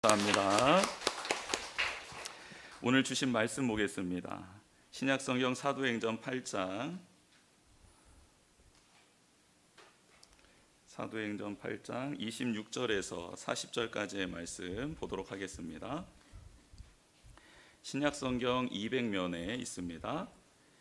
감사합니다. 오늘 주신 말씀 보겠습니다. 신약성경 사도행전 8장 26절에서 40절까지의 말씀 보도록 하겠습니다. 신약성경 200면에 있습니다.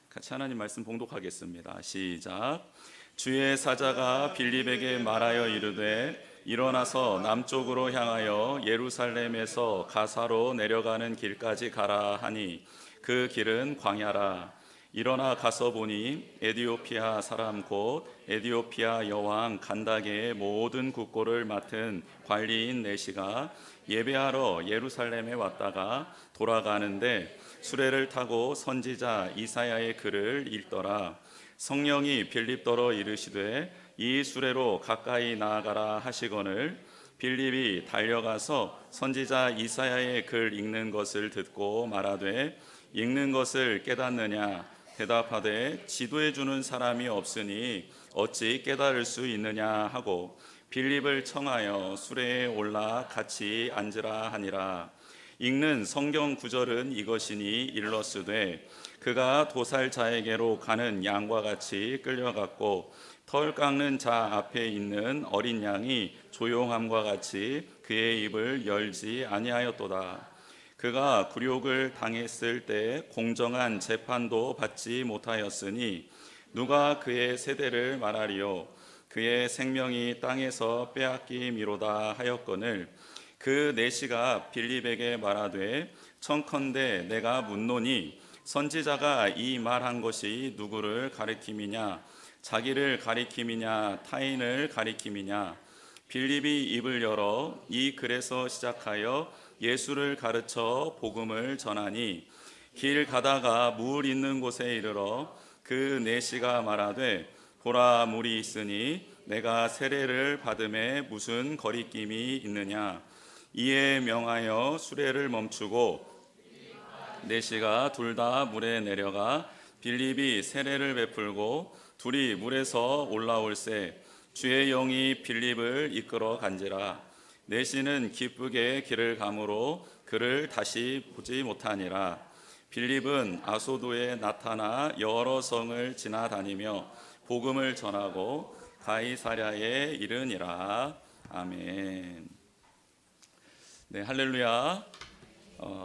같이 하나님 말씀 봉독하겠습니다. 시작. 주의 사자가 빌립에게 말하여 이르되 일어나서 남쪽으로 향하여 예루살렘에서 가사로 내려가는 길까지 가라 하니 그 길은 광야라. 일어나 가서 보니 에디오피아 사람 곧 에디오피아 여왕 간다게의 모든 국고를 맡은 관리인 내시가 예배하러 예루살렘에 왔다가 돌아가는데 수레를 타고 선지자 이사야의 글을 읽더라. 성령이 빌립더러 이르시되 이 수레로 가까이 나아가라 하시거늘 빌립이 달려가서 선지자 이사야의 글 읽는 것을 듣고 말하되 읽는 것을 깨닫느냐 대답하되 지도해 주는 사람이 없으니 어찌 깨달을 수 있느냐 하고 빌립을 청하여 수레에 올라 같이 앉으라 하니라. 읽는 성경 구절은 이것이니 일러스되 그가 도살자에게로 가는 양과 같이 끌려갔고 털 깎는 자 앞에 있는 어린 양이 조용함과 같이 그의 입을 열지 아니하였도다. 그가 굴욕을 당했을 때 공정한 재판도 받지 못하였으니 누가 그의 세대를 말하리요. 그의 생명이 땅에서 빼앗김이로다 하였거늘 그 내시가 빌립에게 말하되 청컨대 내가 묻노니 선지자가 이 말한 것이 누구를 가리킴이냐 자기를 가리킴이냐 타인을 가리킴이냐. 빌립이 입을 열어 이 글에서 시작하여 예수를 가르쳐 복음을 전하니 길 가다가 물 있는 곳에 이르러 그 내시가 말하되 보라 물이 있으니 내가 세례를 받음에 무슨 거리낌이 있느냐. 이에 명하여 수레를 멈추고 내시가 둘 다 물에 내려가 빌립이 세례를 베풀고 둘이 물에서 올라올새 주의 영이 빌립을 이끌어 간지라. 내시는 기쁘게 길을 가므로 그를 다시 보지 못하니라. 빌립은 아소도에 나타나 여러 성을 지나다니며 복음을 전하고 가이사랴에 이르니라. 아멘. 네, 할렐루야.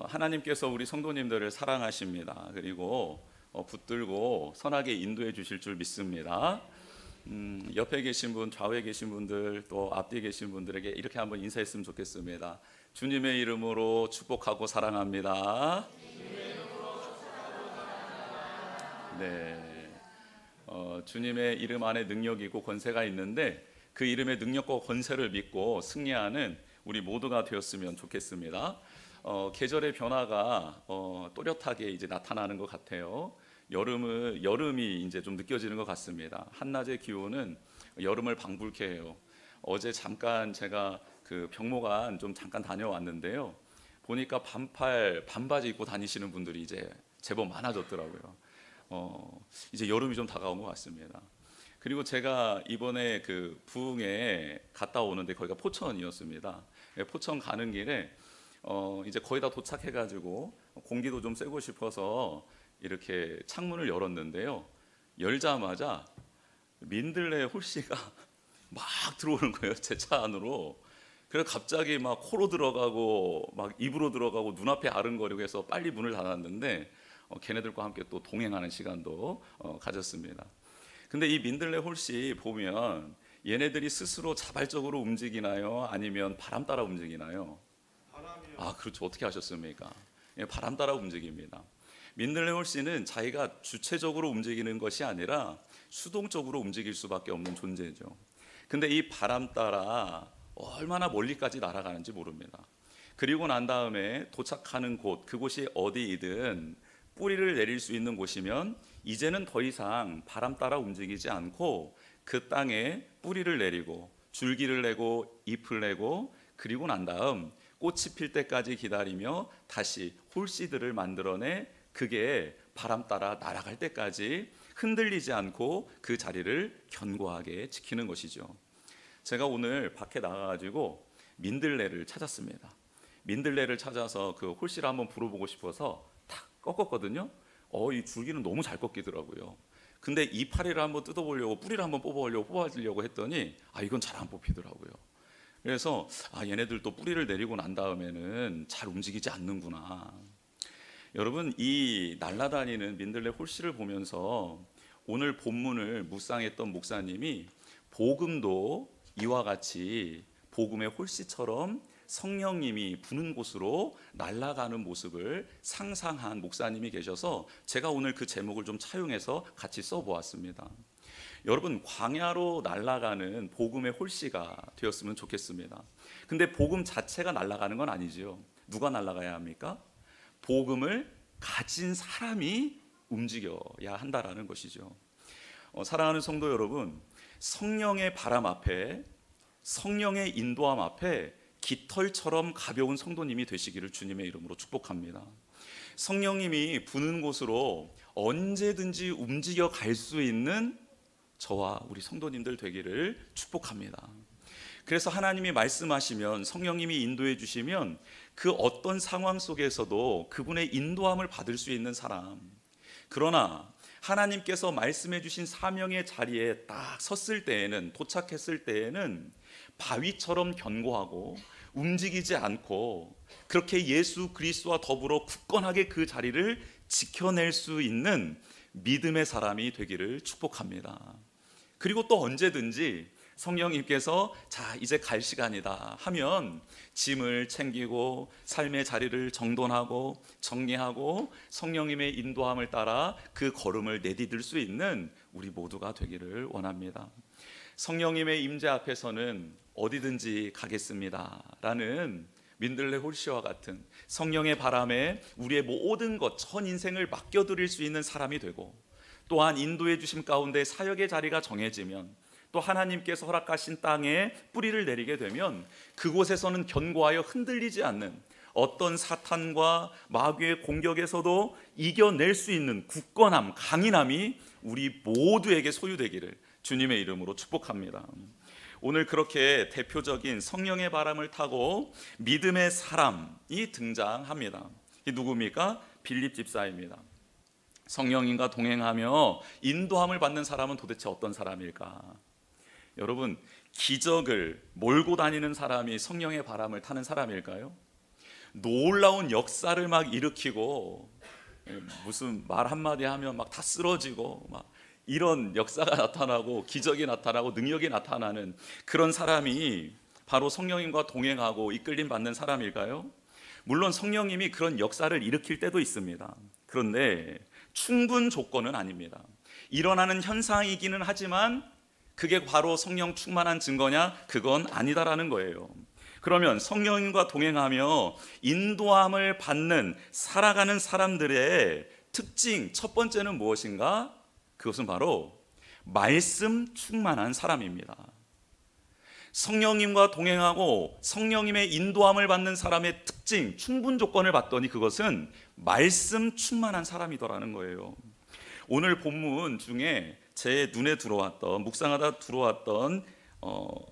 하나님께서 우리 성도님들을 사랑하십니다. 그리고 붙들고 선하게 인도해 주실 줄 믿습니다. 옆에 계신 분, 좌우에 계신 분들, 또 앞뒤에 계신 분들에게 이렇게 한번 인사했으면 좋겠습니다. 주님의 이름으로 축복하고 사랑합니다. 네, 주님의 이름 안에 능력이 있고 권세가 있는데 그 이름의 능력과 권세를 믿고 승리하는 우리 모두가 되었으면 좋겠습니다. 계절의 변화가 또렷하게 이제 나타나는 것 같아요. 여름이 이제 좀 느껴지는 것 같습니다. 한낮의 기온은 여름을 방불케 해요. 어제 잠깐 제가 그 병모관 좀 잠깐 다녀왔는데요. 보니까 반바지 입고 다니시는 분들이 이제 제법 많아졌더라고요. 이제 여름이 좀 다가온 것 같습니다. 그리고 제가 이번에 그 부흥에 갔다 오는데 거기가 포천이었습니다. 포천 가는 길에 이제 거의 다 도착해가지고 공기도 좀 쐬고 싶어서 이렇게 창문을 열었는데요. 열자마자 민들레 홀씨가 막 들어오는 거예요. 제 차 안으로. 그래서 갑자기 막 코로 들어가고 막 입으로 들어가고 눈앞에 아른거리고 해서 빨리 문을 닫았는데 걔네들과 함께 또 동행하는 시간도 가졌습니다. 근데 이 민들레 홀씨 보면 얘네들이 스스로 자발적으로 움직이나요? 아니면 바람 따라 움직이나요? 바람이요. 아, 그렇죠. 어떻게 하셨습니까? 예, 바람 따라 움직입니다. 민들레 홀씨는 자기가 주체적으로 움직이는 것이 아니라 수동적으로 움직일 수밖에 없는 존재죠. 근데 이 바람 따라 얼마나 멀리까지 날아가는지 모릅니다. 그리고 난 다음에 도착하는 곳, 그곳이 어디이든 뿌리를 내릴 수 있는 곳이면 이제는 더 이상 바람 따라 움직이지 않고 그 땅에 뿌리를 내리고 줄기를 내고 잎을 내고 그리고 난 다음 꽃이 필 때까지 기다리며 다시 홀씨들을 만들어내 그게 바람 따라 날아갈 때까지 흔들리지 않고 그 자리를 견고하게 지키는 것이죠. 제가 오늘 밖에 나가가지고 민들레를 찾았습니다. 민들레를 찾아서 그 홀씨를 한번 불어보고 싶어서 탁 꺾었거든요. 이 줄기는 너무 잘 꺾이더라고요. 근데 이파리를 한번 뜯어보려고, 뿌리를 한번 뽑아주려고 했더니 이건 잘 안 뽑히더라고요. 그래서 얘네들 또 뿌리를 내리고 난 다음에는 잘 움직이지 않는구나. 여러분, 이 날아다니는 민들레 홀씨를 보면서 오늘 본문을 묵상했던 목사님이 복음도 이와 같이 복음의 홀씨처럼 성령님이 부는 곳으로 날아가는 모습을 상상한 목사님이 계셔서 제가 오늘 그 제목을 좀 차용해서 같이 써보았습니다. 여러분, 광야로 날아가는 복음의 홀씨가 되었으면 좋겠습니다. 근데 복음 자체가 날아가는 건 아니지요. 누가 날아가야 합니까? 복음을 가진 사람이 움직여야 한다라는 것이죠. 사랑하는 성도 여러분, 성령의 바람 앞에, 성령의 인도함 앞에 깃털처럼 가벼운 성도님이 되시기를 주님의 이름으로 축복합니다. 성령님이 부는 곳으로 언제든지 움직여 갈 수 있는 저와 우리 성도님들 되기를 축복합니다. 그래서 하나님이 말씀하시면, 성령님이 인도해 주시면 그 어떤 상황 속에서도 그분의 인도함을 받을 수 있는 사람, 그러나 하나님께서 말씀해 주신 사명의 자리에 딱 섰을 때에는, 도착했을 때에는 바위처럼 견고하고 움직이지 않고 그렇게 예수 그리스도와 더불어 굳건하게 그 자리를 지켜낼 수 있는 믿음의 사람이 되기를 축복합니다. 그리고 또 언제든지 성령님께서 자, 이제 갈 시간이다 하면 짐을 챙기고 삶의 자리를 정돈하고 정리하고 성령님의 인도함을 따라 그 걸음을 내디딜 수 있는 우리 모두가 되기를 원합니다. 성령님의 임재 앞에서는 어디든지 가겠습니다 라는 민들레 홀씨와 같은 성령의 바람에 우리의 모든 것, 전 인생을 맡겨드릴 수 있는 사람이 되고, 또한 인도해 주심 가운데 사역의 자리가 정해지면, 또 하나님께서 허락하신 땅에 뿌리를 내리게 되면 그곳에서는 견고하여 흔들리지 않는, 어떤 사탄과 마귀의 공격에서도 이겨낼 수 있는 굳건함, 강인함이 우리 모두에게 소유되기를 주님의 이름으로 축복합니다. 오늘 그렇게 대표적인 성령의 바람을 타고 믿음의 사람이 등장합니다. 이 누굽니까? 빌립 집사입니다. 성령님과 동행하며 인도함을 받는 사람은 도대체 어떤 사람일까? 여러분, 기적을 몰고 다니는 사람이 성령의 바람을 타는 사람일까요? 놀라운 역사를 막 일으키고 무슨 말 한마디 하면 막 다 쓰러지고 막 이런 역사가 나타나고 기적이 나타나고 능력이 나타나는 그런 사람이 바로 성령님과 동행하고 이끌림 받는 사람일까요? 물론 성령님이 그런 역사를 일으킬 때도 있습니다. 그런데 충분 조건은 아닙니다. 일어나는 현상이기는 하지만 그게 바로 성령 충만한 증거냐? 그건 아니다라는 거예요. 그러면 성령님과 동행하며 인도함을 받는 살아가는 사람들의 특징, 첫 번째는 무엇인가? 그것은 바로 말씀 충만한 사람입니다. 성령님과 동행하고 성령님의 인도함을 받는 사람의 특징, 충분 조건을 봤더니 그것은 말씀 충만한 사람이더라는 거예요. 오늘 본문 중에 제 눈에 들어왔던, 묵상하다 들어왔던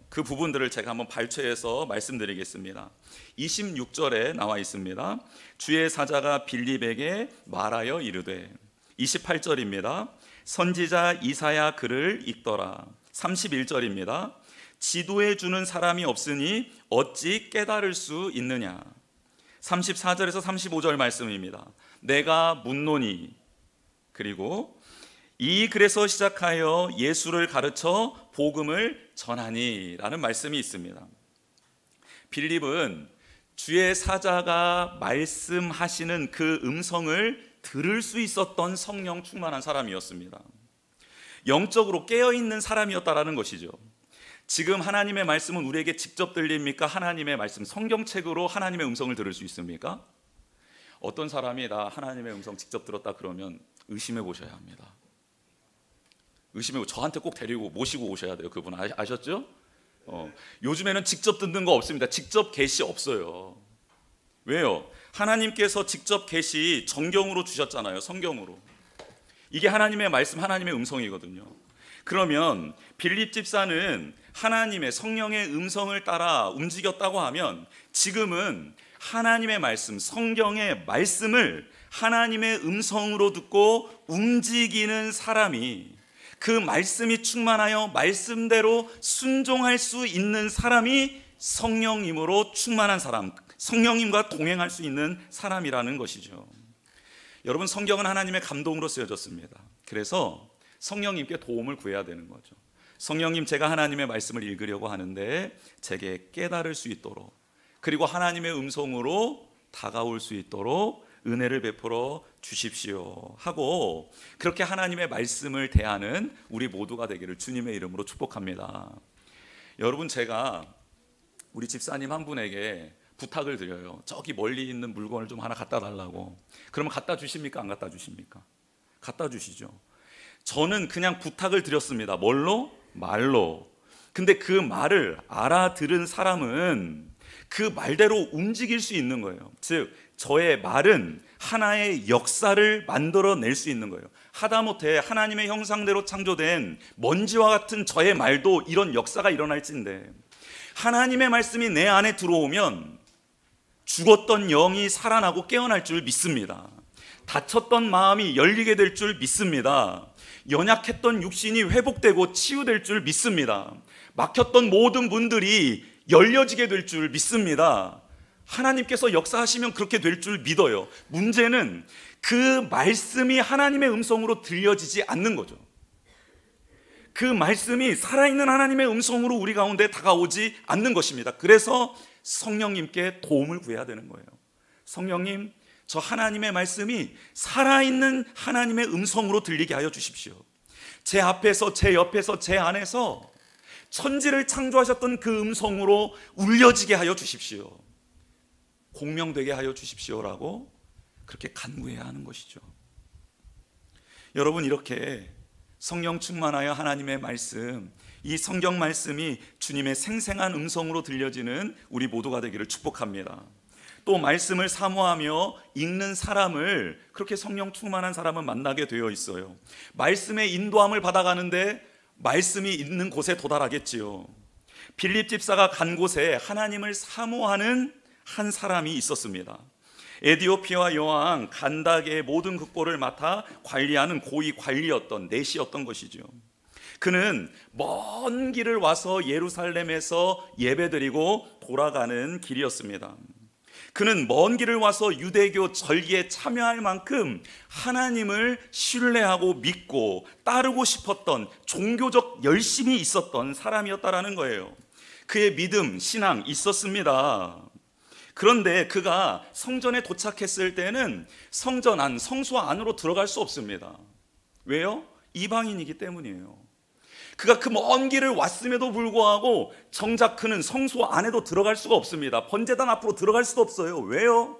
그 부분들을 제가 한번 발췌해서 말씀드리겠습니다. 26절에 나와 있습니다. 주의 사자가 빌립에게 말하여 이르되, 28절입니다. 선지자 이사야 글을 읽더라. 31절입니다. 지도해 주는 사람이 없으니 어찌 깨달을 수 있느냐. 34절에서 35절 말씀입니다. 내가 묻노니, 그리고 이 글에서 시작하여 예수를 가르쳐 복음을 전하니 라는 말씀이 있습니다. 빌립은 주의 사자가 말씀하시는 그 음성을 들을 수 있었던 성령 충만한 사람이었습니다. 영적으로 깨어있는 사람이었다라는 것이죠. 지금 하나님의 말씀은 우리에게 직접 들립니까? 하나님의 말씀, 성경책으로 하나님의 음성을 들을 수 있습니까? 어떤 사람이 나 하나님의 음성 직접 들었다 그러면 의심해 보셔야 합니다. 의심해, 저한테 꼭 데리고 모시고 오셔야 돼요. 그분 아셨죠? 요즘에는 직접 듣는 거 없습니다. 직접 계시 없어요. 왜요? 하나님께서 직접 계시 정경으로 주셨잖아요. 성경으로. 이게 하나님의 말씀, 하나님의 음성이거든요. 그러면 빌립 집사는 하나님의 성령의 음성을 따라 움직였다고 하면 지금은 하나님의 말씀, 성경의 말씀을 하나님의 음성으로 듣고 움직이는 사람이, 그 말씀이 충만하여 말씀대로 순종할 수 있는 사람이 성령님으로 충만한 사람, 성령님과 동행할 수 있는 사람이라는 것이죠. 여러분, 성경은 하나님의 감동으로 쓰여졌습니다. 그래서 성령님께 도움을 구해야 되는 거죠. 성령님, 제가 하나님의 말씀을 읽으려고 하는데 제게 깨달을 수 있도록, 그리고 하나님의 음성으로 다가올 수 있도록 은혜를 베풀어 주십시오 하고, 그렇게 하나님의 말씀을 대하는 우리 모두가 되기를 주님의 이름으로 축복합니다. 여러분, 제가 우리 집사님 한 분에게 부탁을 드려요. 저기 멀리 있는 물건을 좀 하나 갖다 달라고. 그러면 갖다 주십니까? 안 갖다 주십니까? 갖다 주시죠. 저는 그냥 부탁을 드렸습니다. 뭘로? 말로. 근데 그 말을 알아들은 사람은 그 말대로 움직일 수 있는 거예요. 즉, 저의 말은 하나의 역사를 만들어낼 수 있는 거예요. 하다못해 하나님의 형상대로 창조된 먼지와 같은 저의 말도 이런 역사가 일어날진데, 하나님의 말씀이 내 안에 들어오면 죽었던 영이 살아나고 깨어날 줄 믿습니다. 다쳤던 마음이 열리게 될 줄 믿습니다. 연약했던 육신이 회복되고 치유될 줄 믿습니다. 막혔던 모든 문들이 열려지게 될 줄 믿습니다. 하나님께서 역사하시면 그렇게 될 줄 믿어요. 문제는 그 말씀이 하나님의 음성으로 들려지지 않는 거죠. 그 말씀이 살아있는 하나님의 음성으로 우리 가운데 다가오지 않는 것입니다. 그래서 성령님께 도움을 구해야 되는 거예요. 성령님, 저 하나님의 말씀이 살아있는 하나님의 음성으로 들리게 하여 주십시오. 제 앞에서, 제 옆에서, 제 안에서 천지를 창조하셨던 그 음성으로 울려지게 하여 주십시오. 공명되게 하여 주십시오라고 그렇게 간구해야 하는 것이죠. 여러분, 이렇게 성령 충만하여 하나님의 말씀, 이 성경 말씀이 주님의 생생한 음성으로 들려지는 우리 모두가 되기를 축복합니다. 또 말씀을 사모하며 읽는 사람을, 그렇게 성령 충만한 사람은 만나게 되어 있어요. 말씀의 인도함을 받아가는데 말씀이 있는 곳에 도달하겠지요. 빌립 집사가 간 곳에 하나님을 사모하는 한 사람이 있었습니다. 에디오피아 여왕 간닥의 모든 국보를 맡아 관리하는 고위 관리였던, 내시였던 것이죠. 그는 먼 길을 와서 예루살렘에서 예배드리고 돌아가는 길이었습니다. 그는 먼 길을 와서 유대교 절기에 참여할 만큼 하나님을 신뢰하고 믿고 따르고 싶었던, 종교적 열심이 있었던 사람이었다라는 거예요. 그의 믿음, 신앙 있었습니다. 그런데 그가 성전에 도착했을 때는 성전 안, 성소 안으로 들어갈 수 없습니다. 왜요? 이방인이기 때문이에요. 그가 그 먼 길을 왔음에도 불구하고 정작 그는 성소 안에도 들어갈 수가 없습니다. 번제단 앞으로 들어갈 수도 없어요. 왜요?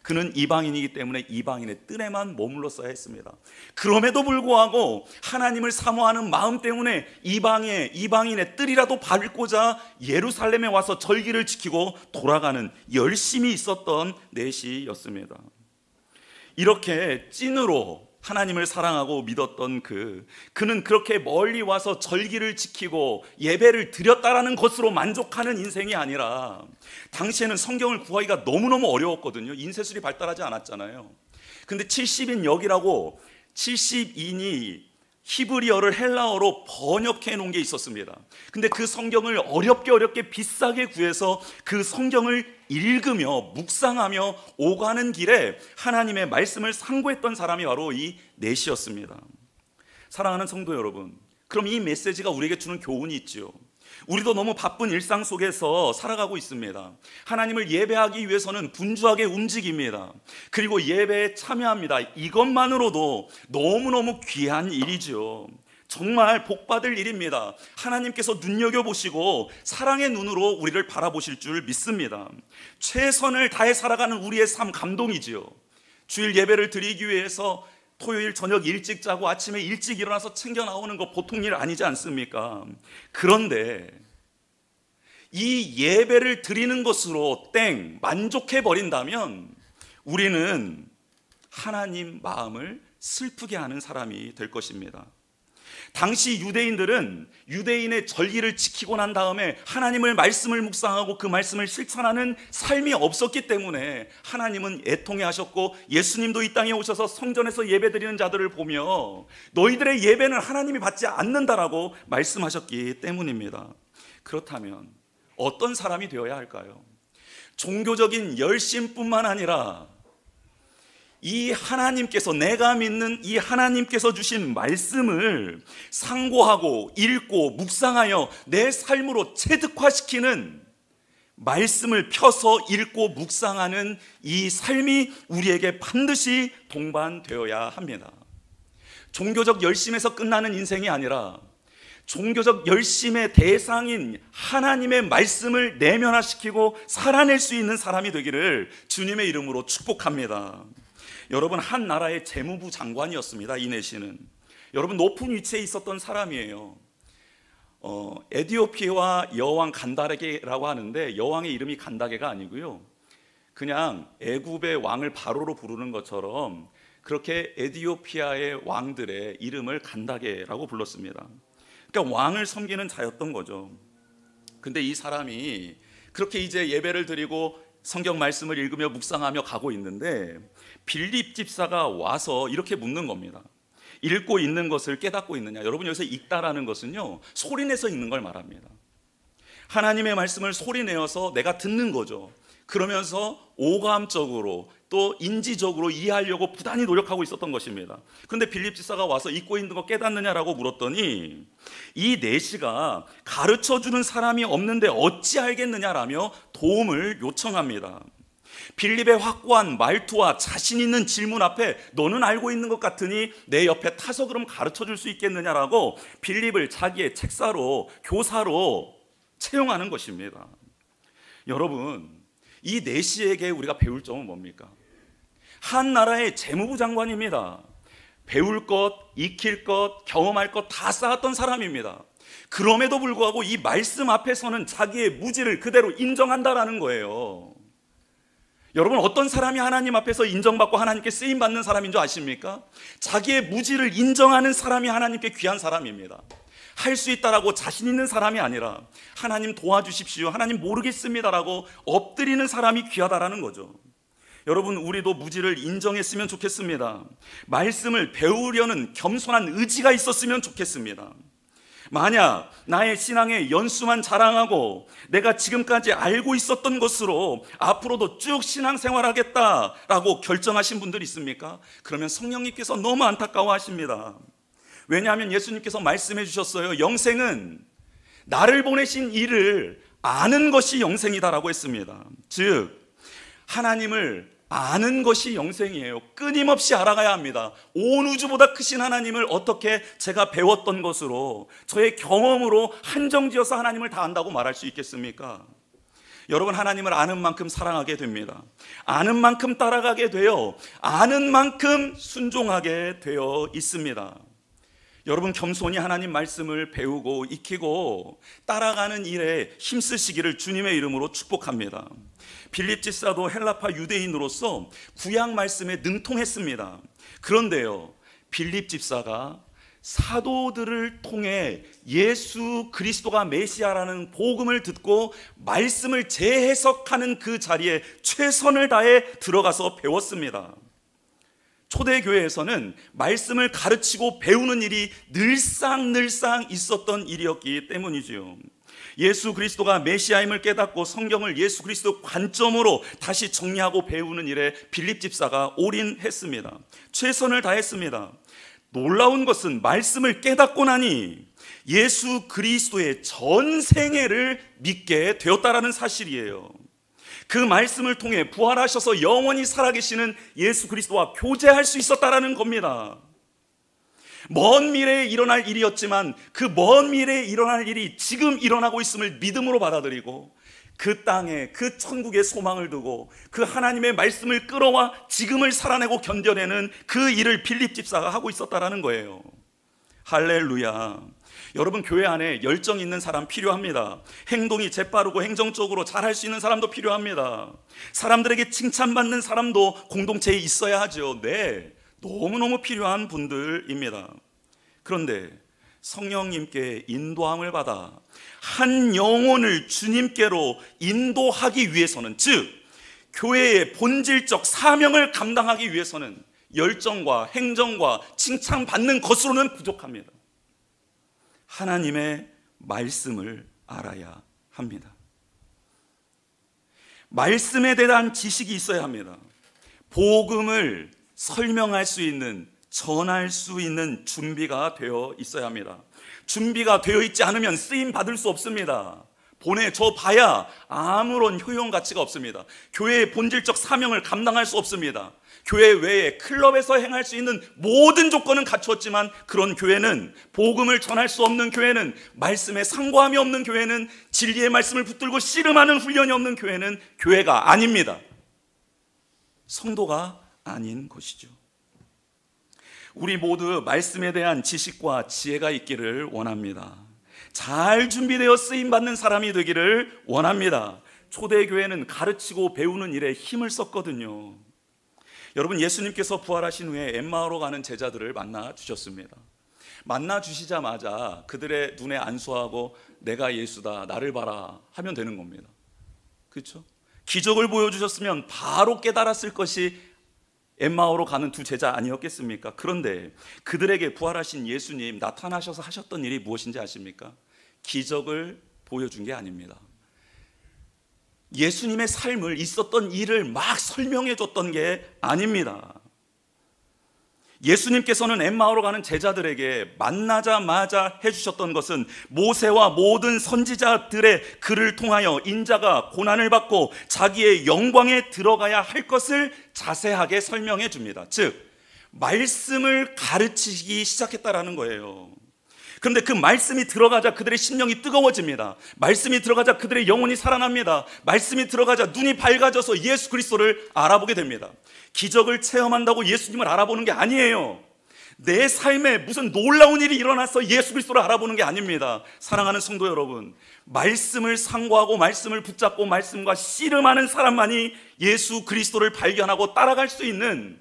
그는 이방인이기 때문에 이방인의 뜰에만 머물렀어야 했습니다. 그럼에도 불구하고 하나님을 사모하는 마음 때문에 이방인의 뜰이라도 밟고자 예루살렘에 와서 절기를 지키고 돌아가는 열심이 있었던 내시였습니다. 이렇게 찐으로 하나님을 사랑하고 믿었던 그는 그렇게 멀리 와서 절기를 지키고 예배를 드렸다라는 것으로 만족하는 인생이 아니라, 당시에는 성경을 구하기가 너무너무 어려웠거든요. 인쇄술이 발달하지 않았잖아요. 근데 70인 역이라고 70인이 히브리어를 헬라어로 번역해 놓은 게 있었습니다. 근데 그 성경을 어렵게 비싸게 구해서 그 성경을 읽으며 묵상하며 오가는 길에 하나님의 말씀을 상고했던 사람이 바로 이 내시였습니다. 사랑하는 성도 여러분, 그럼 이 메시지가 우리에게 주는 교훈이 있죠. 우리도 너무 바쁜 일상 속에서 살아가고 있습니다. 하나님을 예배하기 위해서는 분주하게 움직입니다. 그리고 예배에 참여합니다. 이것만으로도 너무너무 귀한 일이죠. 정말 복받을 일입니다. 하나님께서 눈여겨보시고 사랑의 눈으로 우리를 바라보실 줄 믿습니다. 최선을 다해 살아가는 우리의 삶 감동이지요. 주일 예배를 드리기 위해서 토요일 저녁 일찍 자고 아침에 일찍 일어나서 챙겨 나오는 거 보통 일 아니지 않습니까? 그런데 이 예배를 드리는 것으로 만족해 버린다면 우리는 하나님 마음을 슬프게 하는 사람이 될 것입니다. 당시 유대인들은 유대인의 절기를 지키고 난 다음에 하나님의 말씀을 묵상하고 그 말씀을 실천하는 삶이 없었기 때문에 하나님은 애통해 하셨고, 예수님도 이 땅에 오셔서 성전에서 예배드리는 자들을 보며 너희들의 예배는 하나님이 받지 않는다라고 말씀하셨기 때문입니다. 그렇다면 어떤 사람이 되어야 할까요? 종교적인 열심뿐만 아니라 이 하나님께서, 내가 믿는 이 하나님께서 주신 말씀을 상고하고 읽고 묵상하여 내 삶으로 체득화시키는, 말씀을 펴서 읽고 묵상하는 이 삶이 우리에게 반드시 동반되어야 합니다. 종교적 열심에서 끝나는 인생이 아니라 종교적 열심의 대상인 하나님의 말씀을 내면화시키고 살아낼 수 있는 사람이 되기를 주님의 이름으로 축복합니다. 여러분, 한 나라의 재무부 장관이었습니다. 이내 씨는. 여러분, 높은 위치에 있었던 사람이에요. 에티오피아와 여왕 간다게라고 하는데, 여왕의 이름이 간다게가 아니고요, 그냥 애굽의 왕을 바로로 부르는 것처럼 그렇게 에티오피아의 왕들의 이름을 간다게라고 불렀습니다. 그러니까 왕을 섬기는 자였던 거죠. 근데 이 사람이 그렇게 이제 예배를 드리고 성경 말씀을 읽으며 묵상하며 가고 있는데, 빌립 집사가 와서 이렇게 묻는 겁니다. 읽고 있는 것을 깨닫고 있느냐? 여러분, 여기서 읽다라는 것은요, 소리내서 읽는 걸 말합니다. 하나님의 말씀을 소리내어서 내가 듣는 거죠. 그러면서 오감적으로 또 인지적으로 이해하려고 부단히 노력하고 있었던 것입니다. 그런데 빌립 집사가 와서 읽고 있는 거 깨닫느냐라고 물었더니, 이 내시가 가르쳐주는 사람이 없는데 어찌 알겠느냐라며 도움을 요청합니다. 빌립의 확고한 말투와 자신 있는 질문 앞에 너는 알고 있는 것 같으니 내 옆에 타서 그럼 가르쳐줄 수 있겠느냐라고 빌립을 자기의 책사로, 교사로 채용하는 것입니다. 여러분, 이 내시에게 우리가 배울 점은 뭡니까? 한 나라의 재무부 장관입니다. 배울 것, 익힐 것, 경험할 것 다 쌓았던 사람입니다. 그럼에도 불구하고 이 말씀 앞에서는 자기의 무지를 그대로 인정한다라는 거예요. 여러분, 어떤 사람이 하나님 앞에서 인정받고 하나님께 쓰임받는 사람인 줄 아십니까? 자기의 무지를 인정하는 사람이 하나님께 귀한 사람입니다. 할 수 있다라고 자신 있는 사람이 아니라 하나님 도와주십시오, 하나님 모르겠습니다라고 엎드리는 사람이 귀하다라는 거죠. 여러분, 우리도 무지를 인정했으면 좋겠습니다. 말씀을 배우려는 겸손한 의지가 있었으면 좋겠습니다. 만약 나의 신앙의 연수만 자랑하고 내가 지금까지 알고 있었던 것으로 앞으로도 쭉 신앙생활하겠다라고 결정하신 분들 있습니까? 그러면 성령님께서 너무 안타까워하십니다. 왜냐하면 예수님께서 말씀해 주셨어요. 영생은 나를 보내신 이를 아는 것이 영생이다라고 했습니다. 즉, 하나님을 아는 것이 영생이에요. 끊임없이 알아가야 합니다. 온 우주보다 크신 하나님을 어떻게 제가 배웠던 것으로, 저의 경험으로 한정지어서 하나님을 다 안다고 말할 수 있겠습니까? 여러분, 하나님을 아는 만큼 사랑하게 됩니다. 아는 만큼 따라가게 되어 아는 만큼 순종하게 되어 있습니다. 여러분, 겸손히 하나님 말씀을 배우고 익히고 따라가는 일에 힘쓰시기를 주님의 이름으로 축복합니다. 빌립 집사도 헬라파 유대인으로서 구약 말씀에 능통했습니다. 그런데요, 빌립 집사가 사도들을 통해 예수 그리스도가 메시아라는 복음을 듣고 말씀을 재해석하는 그 자리에 최선을 다해 들어가서 배웠습니다. 초대교회에서는 말씀을 가르치고 배우는 일이 늘상 있었던 일이었기 때문이지요. 예수 그리스도가 메시아임을 깨닫고 성경을 예수 그리스도 관점으로 다시 정리하고 배우는 일에 빌립 집사가 올인했습니다. 최선을 다했습니다. 놀라운 것은 말씀을 깨닫고 나니 예수 그리스도의 전생애를 믿게 되었다라는 사실이에요. 그 말씀을 통해 부활하셔서 영원히 살아계시는 예수 그리스도와 교제할 수 있었다라는 겁니다. 먼 미래에 일어날 일이었지만 그 먼 미래에 일어날 일이 지금 일어나고 있음을 믿음으로 받아들이고 그 땅에, 그 천국에 소망을 두고 그 하나님의 말씀을 끌어와 지금을 살아내고 견뎌내는 그 일을 빌립 집사가 하고 있었다라는 거예요. 할렐루야. 여러분, 교회 안에 열정 있는 사람 필요합니다. 행동이 재빠르고 행정적으로 잘할 수 있는 사람도 필요합니다. 사람들에게 칭찬받는 사람도 공동체에 있어야 하죠. 네, 너무너무 필요한 분들입니다. 그런데 성령님께 인도함을 받아 한 영혼을 주님께로 인도하기 위해서는, 즉 교회의 본질적 사명을 감당하기 위해서는 열정과 행정과 칭찬받는 것으로는 부족합니다. 하나님의 말씀을 알아야 합니다. 말씀에 대한 지식이 있어야 합니다. 복음을 설명할 수 있는, 전할 수 있는 준비가 되어 있어야 합니다. 준비가 되어 있지 않으면 쓰임 받을 수 없습니다. 보내줘 봐야 아무런 효용 가치가 없습니다. 교회의 본질적 사명을 감당할 수 없습니다. 교회 외에 클럽에서 행할 수 있는 모든 조건은 갖추었지만 그런 교회는, 복음을 전할 수 없는 교회는, 말씀에 상고함이 없는 교회는, 진리의 말씀을 붙들고 씨름하는 훈련이 없는 교회는 교회가 아닙니다. 성도가 아닌 것이죠. 우리 모두 말씀에 대한 지식과 지혜가 있기를 원합니다. 잘 준비되어 쓰임받는 사람이 되기를 원합니다. 초대교회는 가르치고 배우는 일에 힘을 썼거든요. 여러분, 예수님께서 부활하신 후에 엠마오로 가는 제자들을 만나 주셨습니다. 만나 주시자마자 그들의 눈에 안수하고 내가 예수다, 나를 봐라 하면 되는 겁니다. 그렇죠? 기적을 보여주셨으면 바로 깨달았을 것이 엠마오로 가는 두 제자 아니었겠습니까? 그런데 그들에게 부활하신 예수님 나타나셔서 하셨던 일이 무엇인지 아십니까? 기적을 보여준 게 아닙니다. 예수님의 삶을, 있었던 일을 막 설명해 줬던 게 아닙니다. 예수님께서는 엠마오로 가는 제자들에게 만나자마자 해주셨던 것은 모세와 모든 선지자들의 글을 통하여 인자가 고난을 받고 자기의 영광에 들어가야 할 것을 자세하게 설명해 줍니다. 즉 말씀을 가르치기 시작했다라는 거예요. 그런데 그 말씀이 들어가자 그들의 심령이 뜨거워집니다. 말씀이 들어가자 그들의 영혼이 살아납니다. 말씀이 들어가자 눈이 밝아져서 예수 그리스도를 알아보게 됩니다. 기적을 체험한다고 예수님을 알아보는 게 아니에요. 내 삶에 무슨 놀라운 일이 일어나서 예수 그리스도를 알아보는 게 아닙니다. 사랑하는 성도 여러분, 말씀을 상고하고 말씀을 붙잡고 말씀과 씨름하는 사람만이 예수 그리스도를 발견하고 따라갈 수 있는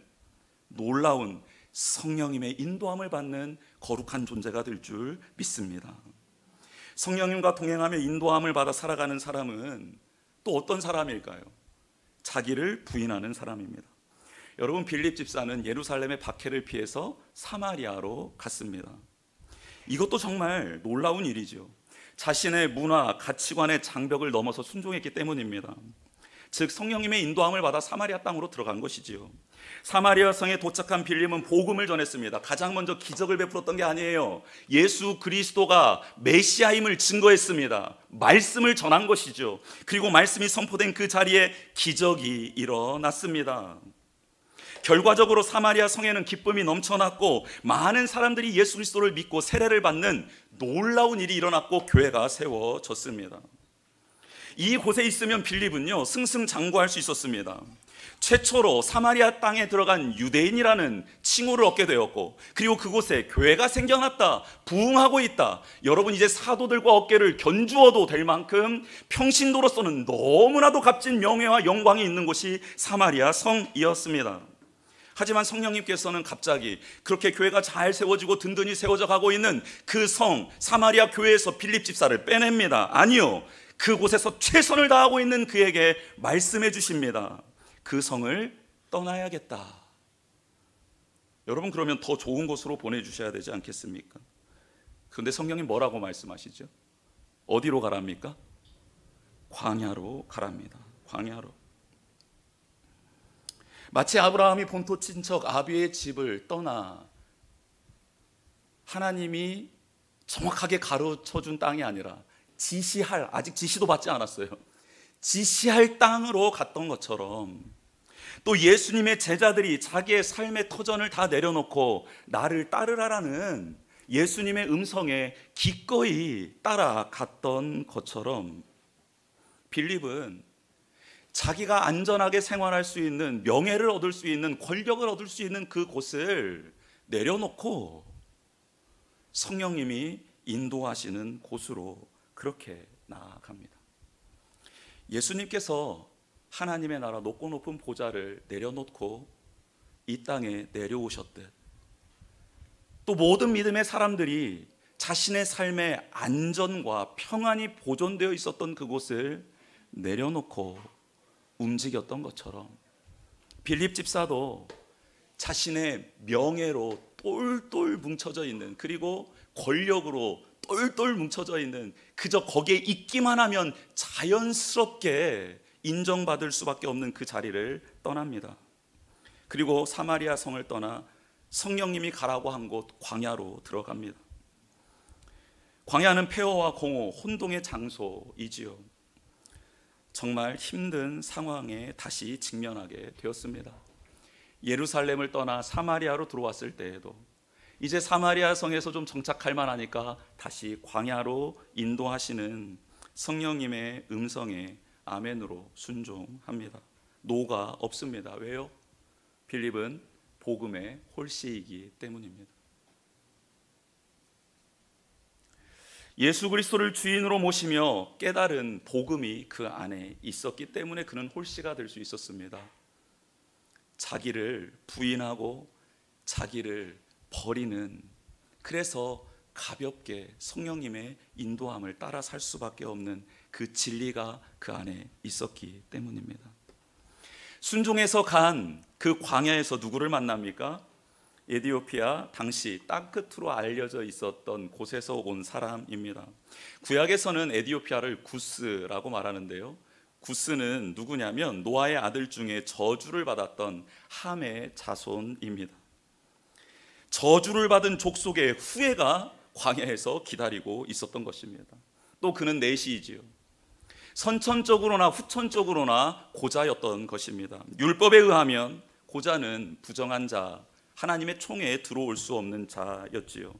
놀라운 성령님의 인도함을 받는 거룩한 존재가 될 줄 믿습니다. 성령님과 동행하며 인도함을 받아 살아가는 사람은 또 어떤 사람일까요? 자기를 부인하는 사람입니다. 여러분, 빌립 집사는 예루살렘의 박해를 피해서 사마리아로 갔습니다. 이것도 정말 놀라운 일이죠. 자신의 문화, 가치관의 장벽을 넘어서 순종했기 때문입니다. 즉 성령님의 인도함을 받아 사마리아 땅으로 들어간 것이지요. 사마리아 성에 도착한 빌립은 복음을 전했습니다. 가장 먼저 기적을 베풀었던 게 아니에요. 예수 그리스도가 메시아임을 증거했습니다. 말씀을 전한 것이죠. 그리고 말씀이 선포된 그 자리에 기적이 일어났습니다. 결과적으로 사마리아 성에는 기쁨이 넘쳐났고 많은 사람들이 예수 그리스도를 믿고 세례를 받는 놀라운 일이 일어났고 교회가 세워졌습니다. 이곳에 있으면 빌립은요 승승장구할 수 있었습니다. 최초로 사마리아 땅에 들어간 유대인이라는 칭호를 얻게 되었고, 그리고 그곳에 교회가 생겨났다, 부흥하고 있다. 여러분, 이제 사도들과 어깨를 견주어도 될 만큼 평신도로서는 너무나도 값진 명예와 영광이 있는 곳이 사마리아 성이었습니다. 하지만 성령님께서는 갑자기 그렇게 교회가 잘 세워지고 든든히 세워져 가고 있는 그 성 사마리아 교회에서 빌립 집사를 빼냅니다. 아니요, 그곳에서 최선을 다하고 있는 그에게 말씀해 주십니다. 그 성을 떠나야겠다. 여러분, 그러면 더 좋은 곳으로 보내주셔야 되지 않겠습니까? 그런데 성령님 뭐라고 말씀하시죠? 어디로 가랍니까? 광야로 가랍니다. 광야로. 마치 아브라함이 본토 친척 아비의 집을 떠나 하나님이 정확하게 가르쳐준 땅이 아니라 지시할, 아직 지시도 받지 않았어요, 지시할 땅으로 갔던 것처럼 또 예수님의 제자들이 자기의 삶의 터전을 다 내려놓고 나를 따르라라는 예수님의 음성에 기꺼이 따라갔던 것처럼 빌립은 자기가 안전하게 생활할 수 있는, 명예를 얻을 수 있는, 권력을 얻을 수 있는 그곳을 내려놓고 성령님이 인도하시는 곳으로 그렇게 나아갑니다. 예수님께서 하나님의 나라 높고 높은 보좌를 내려놓고 이 땅에 내려오셨듯 또 모든 믿음의 사람들이 자신의 삶의 안전과 평안이 보존되어 있었던 그곳을 내려놓고 움직였던 것처럼 빌립 집사도 자신의 명예로 똘똘 뭉쳐져 있는, 그리고 권력으로 똘똘 뭉쳐져 있는, 그저 거기에 있기만 하면 자연스럽게 인정받을 수밖에 없는 그 자리를 떠납니다. 그리고 사마리아 성을 떠나 성령님이 가라고 한 곳 광야로 들어갑니다. 광야는 폐허와 공허, 혼동의 장소이지요. 정말 힘든 상황에 다시 직면하게 되었습니다. 예루살렘을 떠나 사마리아로 들어왔을 때에도 이제 사마리아 성에서 좀 정착할 만하니까 다시 광야로 인도하시는 성령님의 음성에 아멘으로 순종합니다. 노가 없습니다. 왜요? 빌립은 복음의 홀씨이기 때문입니다. 예수 그리스도를 주인으로 모시며 깨달은 복음이 그 안에 있었기 때문에 그는 홀씨가 될 수 있었습니다. 자기를 부인하고 자기를 버리는, 그래서 가볍게 성령님의 인도함을 따라 살 수밖에 없는 그 진리가 그 안에 있었기 때문입니다. 순종해서 간 그 광야에서 누구를 만납니까? 에디오피아, 당시 땅끝으로 알려져 있었던 곳에서 온 사람입니다. 구약에서는 에디오피아를 구스라고 말하는데요, 구스는 누구냐면 노아의 아들 중에 저주를 받았던 함의 자손입니다. 저주를 받은 족속의 후예가 광야에서 기다리고 있었던 것입니다. 또 그는 내시이지요. 선천적으로나 후천적으로나 고자였던 것입니다. 율법에 의하면 고자는 부정한 자, 하나님의 총회에 들어올 수 없는 자였지요.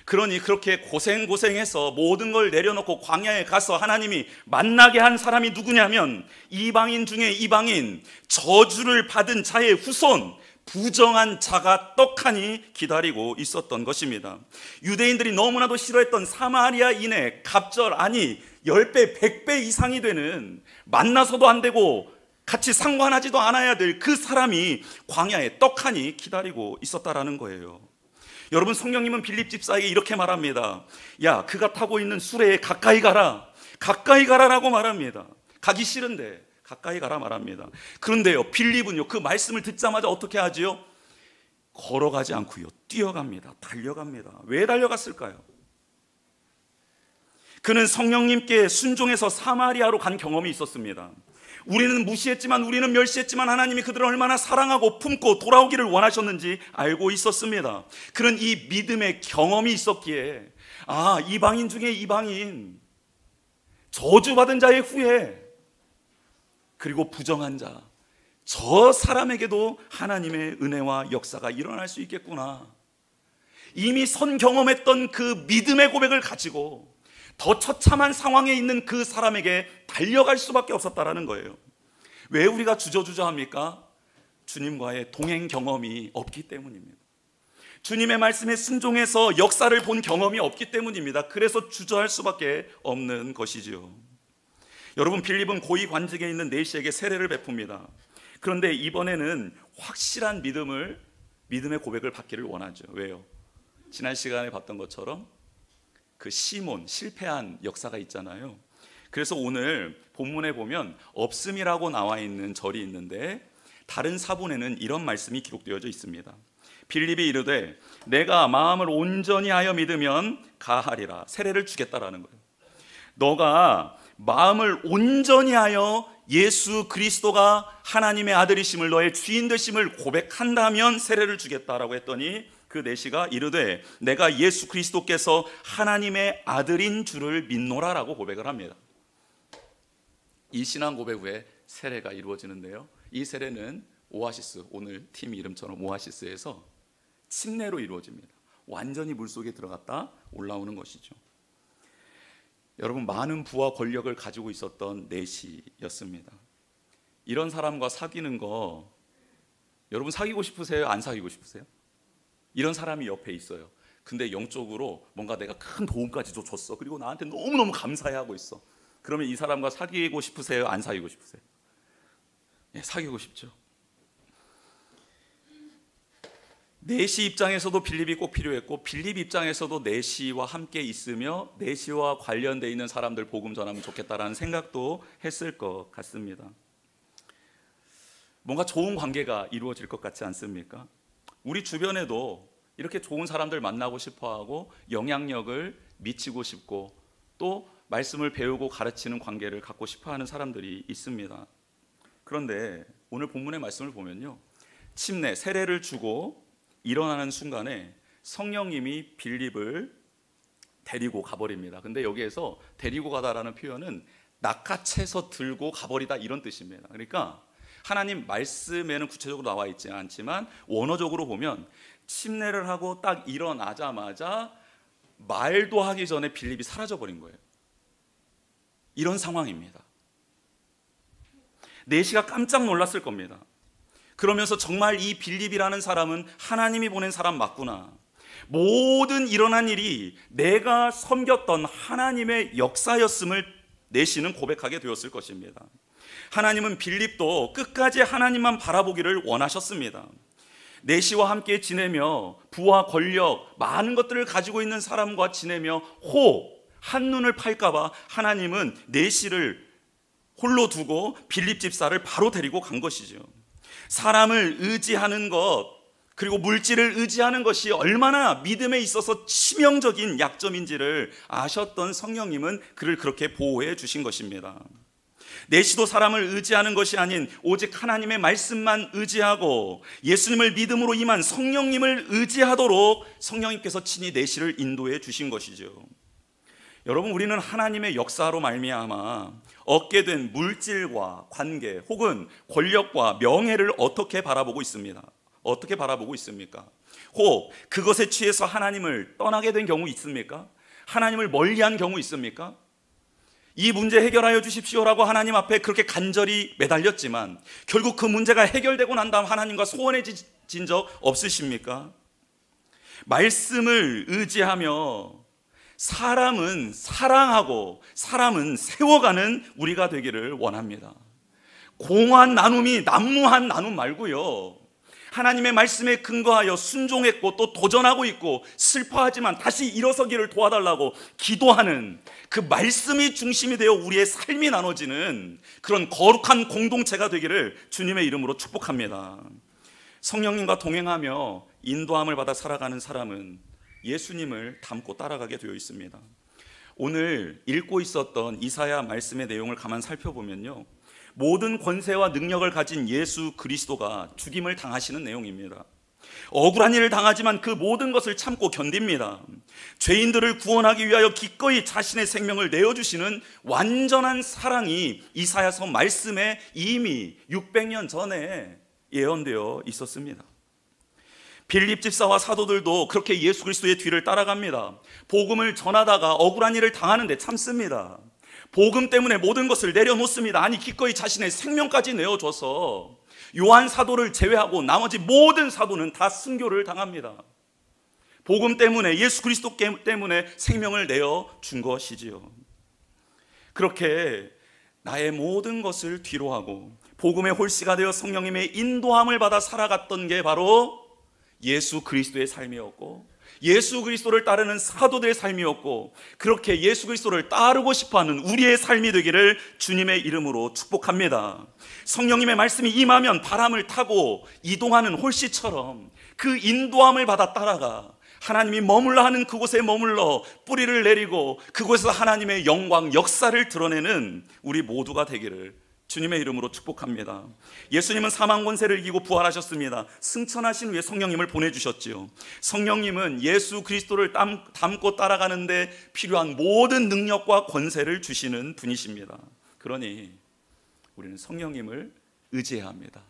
그러니 그렇게 고생해서 모든 걸 내려놓고 광야에 가서 하나님이 만나게 한 사람이 누구냐면 이방인 중에 이방인, 저주를 받은 자의 후손, 부정한 자가 떡하니 기다리고 있었던 것입니다. 유대인들이 너무나도 싫어했던 사마리아인의 갑절, 아니 10배, 100배 이상이 되는, 만나서도 안 되고 같이 상관하지도 않아야 될 그 사람이 광야에 떡하니 기다리고 있었다라는 거예요. 여러분, 성령님은 빌립 집사에게 이렇게 말합니다. 야, 그가 타고 있는 수레에 가까이 가라, 가까이 가라라고 말합니다. 가기 싫은데 가까이 가라 말합니다. 그런데요, 빌립은요, 그 말씀을 듣자마자 어떻게 하지요? 걸어가지 않고요, 뛰어갑니다. 달려갑니다. 왜 달려갔을까요? 그는 성령님께 순종해서 사마리아로 간 경험이 있었습니다. 우리는 무시했지만, 우리는 멸시했지만 하나님이 그들을 얼마나 사랑하고 품고 돌아오기를 원하셨는지 알고 있었습니다. 그는 이 믿음의 경험이 있었기에, 아, 이방인 중에 이방인, 저주받은 자의 후예, 그리고 부정한 자, 저 사람에게도 하나님의 은혜와 역사가 일어날 수 있겠구나. 이미 선 경험했던 그 믿음의 고백을 가지고 더 처참한 상황에 있는 그 사람에게 달려갈 수밖에 없었다라는 거예요. 왜 우리가 주저주저합니까? 주님과의 동행 경험이 없기 때문입니다. 주님의 말씀에 순종해서 역사를 본 경험이 없기 때문입니다. 그래서 주저할 수밖에 없는 것이지요. 여러분, 빌립은 고위 관직에 있는 내시에게 세례를 베풉니다. 그런데 이번에는 확실한 믿음의 고백을 받기를 원하죠. 왜요? 지난 시간에 봤던 것처럼 그 시몬, 실패한 역사가 있잖아요. 그래서 오늘 본문에 보면 없음이라고 나와 있는 절이 있는데, 다른 사본에는 이런 말씀이 기록되어져 있습니다. 빌립이 이르되 내가 마음을 온전히 하여 믿으면 가하리라. 세례를 주겠다라는 거예요. 너가 마음을 온전히 하여 예수 그리스도가 하나님의 아들이심을, 너의 주인 되심을 고백한다면 세례를 주겠다라고 했더니 그 내시가 이르되 내가 예수 그리스도께서 하나님의 아들인 줄을 믿노라라고 고백을 합니다. 이 신앙 고백 후에 세례가 이루어지는데요, 이 세례는 오아시스, 오늘 팀 이름처럼 오아시스에서 침례로 이루어집니다. 완전히 물속에 들어갔다 올라오는 것이죠. 여러분, 많은 부와 권력을 가지고 있었던 내시였습니다. 이런 사람과 사귀는 거, 여러분 사귀고 싶으세요? 안 사귀고 싶으세요? 이런 사람이 옆에 있어요. 근데 영적으로 뭔가 내가 큰 도움까지도 줬어. 그리고 나한테 너무너무 감사해하고 있어. 그러면 이 사람과 사귀고 싶으세요? 안 사귀고 싶으세요? 예, 사귀고 싶죠. 내시 입장에서도 빌립이 꼭 필요했고, 빌립 입장에서도 내시와 함께 있으며 내시와 관련되어 있는 사람들 복음 전하면 좋겠다라는 생각도 했을 것 같습니다. 뭔가 좋은 관계가 이루어질 것 같지 않습니까? 우리 주변에도 이렇게 좋은 사람들 만나고 싶어하고 영향력을 미치고 싶고 또 말씀을 배우고 가르치는 관계를 갖고 싶어하는 사람들이 있습니다. 그런데 오늘 본문의 말씀을 보면요, 침례, 세례를 주고 일어나는 순간에 성령님이 빌립을 데리고 가버립니다. 근데 여기에서 데리고 가다라는 표현은 낚아채서 들고 가버리다 이런 뜻입니다. 그러니까 하나님 말씀에는 구체적으로 나와 있지 않지만 원어적으로 보면 침례를 하고 딱 일어나자마자 말도 하기 전에 빌립이 사라져버린 거예요. 이런 상황입니다. 내시가 깜짝 놀랐을 겁니다. 그러면서 정말 이 빌립이라는 사람은 하나님이 보낸 사람 맞구나, 모든 일어난 일이 내가 섬겼던 하나님의 역사였음을 내시는 고백하게 되었을 것입니다. 하나님은 빌립도 끝까지 하나님만 바라보기를 원하셨습니다. 내시와 함께 지내며 부와 권력 많은 것들을 가지고 있는 사람과 지내며 한눈을 팔까봐 하나님은 내시를 홀로 두고 빌립 집사를 바로 데리고 간 것이죠. 사람을 의지하는 것, 그리고 물질을 의지하는 것이 얼마나 믿음에 있어서 치명적인 약점인지를 아셨던 성령님은 그를 그렇게 보호해 주신 것입니다. 내시도 사람을 의지하는 것이 아닌 오직 하나님의 말씀만 의지하고 예수님을 믿음으로 임한 성령님을 의지하도록 성령님께서 친히 내시를 인도해 주신 것이죠. 여러분, 우리는 하나님의 역사로 말미암아 얻게 된 물질과 관계 혹은 권력과 명예를 어떻게 바라보고 있습니다. 어떻게 바라보고 있습니까? 혹 그것에 취해서 하나님을 떠나게 된 경우 있습니까? 하나님을 멀리한 경우 있습니까? 이 문제 해결하여 주십시오라고 하나님 앞에 그렇게 간절히 매달렸지만 결국 그 문제가 해결되고 난 다음 하나님과 소원해진 적 없으십니까? 말씀을 의지하며 사람은 사랑하고 사람은 세워가는 우리가 되기를 원합니다. 공한 나눔이 난무한 나눔 말고요, 하나님의 말씀에 근거하여 순종했고 또 도전하고 있고 슬퍼하지만 다시 일어서기를 도와달라고 기도하는 그 말씀이 중심이 되어 우리의 삶이 나눠지는 그런 거룩한 공동체가 되기를 주님의 이름으로 축복합니다. 성령님과 동행하며 인도함을 받아 살아가는 사람은 예수님을 닮고 따라가게 되어 있습니다. 오늘 읽고 있었던 이사야 말씀의 내용을 가만 살펴보면요, 모든 권세와 능력을 가진 예수 그리스도가 죽임을 당하시는 내용입니다. 억울한 일을 당하지만 그 모든 것을 참고 견딥니다. 죄인들을 구원하기 위하여 기꺼이 자신의 생명을 내어주시는 완전한 사랑이 이사야서 말씀에 이미 600년 전에 예언되어 있었습니다. 빌립 집사와 사도들도 그렇게 예수 그리스도의 뒤를 따라갑니다. 복음을 전하다가 억울한 일을 당하는데 참습니다. 복음 때문에 모든 것을 내려놓습니다. 아니, 기꺼이 자신의 생명까지 내어줘서 요한 사도를 제외하고 나머지 모든 사도는 다 순교를 당합니다. 복음 때문에, 예수 그리스도 때문에 생명을 내어준 것이지요. 그렇게 나의 모든 것을 뒤로하고 복음의 홀씨가 되어 성령님의 인도함을 받아 살아갔던 게 바로 예수 그리스도의 삶이었고 예수 그리스도를 따르는 사도들의 삶이었고, 그렇게 예수 그리스도를 따르고 싶어하는 우리의 삶이 되기를 주님의 이름으로 축복합니다. 성령님의 말씀이 임하면 바람을 타고 이동하는 홀씨처럼 그 인도함을 받아 따라가 하나님이 머물러 하는 그곳에 머물러 뿌리를 내리고 그곳에서 하나님의 영광, 역사를 드러내는 우리 모두가 되기를 주님의 이름으로 축복합니다. 예수님은 사망 권세를 이기고 부활하셨습니다. 승천하신 후에 성령님을 보내주셨지요. 성령님은 예수 그리스도를 닮고 따라가는데 필요한 모든 능력과 권세를 주시는 분이십니다. 그러니 우리는 성령님을 의지해야 합니다.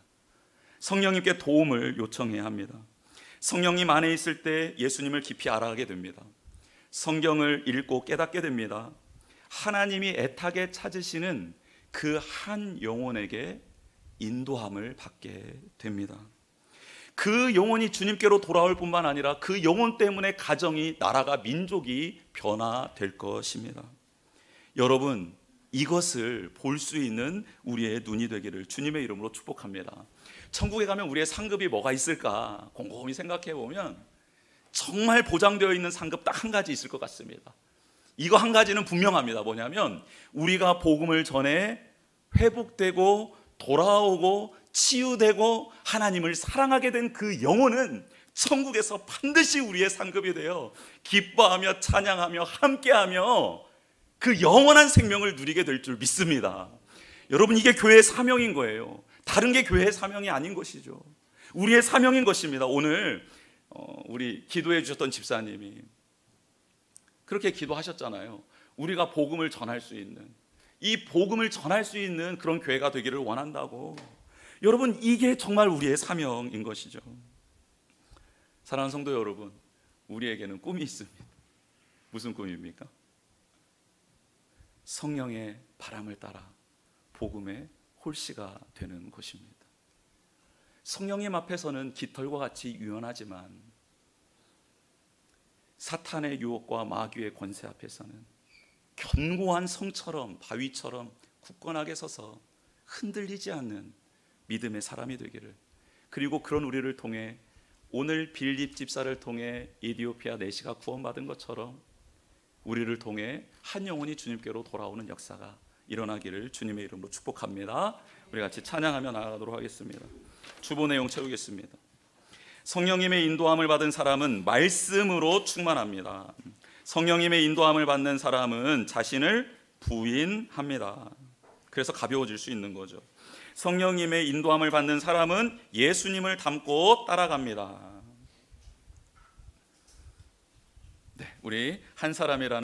성령님께 도움을 요청해야 합니다. 성령님 안에 있을 때 예수님을 깊이 알아가게 됩니다. 성경을 읽고 깨닫게 됩니다. 하나님이 애타게 찾으시는 그 한 영혼에게 인도함을 받게 됩니다. 그 영혼이 주님께로 돌아올 뿐만 아니라 그 영혼 때문에 가정이, 나라가, 민족이 변화될 것입니다. 여러분, 이것을 볼 수 있는 우리의 눈이 되기를 주님의 이름으로 축복합니다. 천국에 가면 우리의 상급이 뭐가 있을까 곰곰이 생각해 보면 정말 보장되어 있는 상급 딱 한 가지 있을 것 같습니다. 이거 한 가지는 분명합니다. 뭐냐면 우리가 복음을 전해 회복되고 돌아오고 치유되고 하나님을 사랑하게 된 그 영혼은 천국에서 반드시 우리의 상급이 되어 기뻐하며 찬양하며 함께하며 그 영원한 생명을 누리게 될 줄 믿습니다. 여러분, 이게 교회의 사명인 거예요. 다른 게 교회의 사명이 아닌 것이죠. 우리의 사명인 것입니다. 오늘 우리 기도해 주셨던 집사님이 그렇게 기도하셨잖아요. 우리가 복음을 전할 수 있는, 이 복음을 전할 수 있는 그런 교회가 되기를 원한다고. 여러분, 이게 정말 우리의 사명인 것이죠. 사랑하는 성도 여러분, 우리에게는 꿈이 있습니다. 무슨 꿈입니까? 성령의 바람을 따라 복음의 홀씨가 되는 것입니다. 성령님 앞에서는 깃털과 같이 유연하지만 사탄의 유혹과 마귀의 권세 앞에서는 견고한 성처럼, 바위처럼 굳건하게 서서 흔들리지 않는 믿음의 사람이 되기를, 그리고 그런 우리를 통해 오늘 빌립 집사를 통해 에디오피아 내시가 구원받은 것처럼 우리를 통해 한 영혼이 주님께로 돌아오는 역사가 일어나기를 주님의 이름으로 축복합니다. 우리 같이 찬양하며 나아가도록 하겠습니다. 주보 내용 채우겠습니다. 성령님의 인도함을 받은 사람은 말씀으로 충만합니다. 성령님의 인도함을 받는 사람은 자신을 부인합니다. 그래서 가벼워질 수 있는 거죠. 성령님의 인도함을 받는 사람은 예수님을 닮고 따라갑니다. 네, 우리 한 사람이라는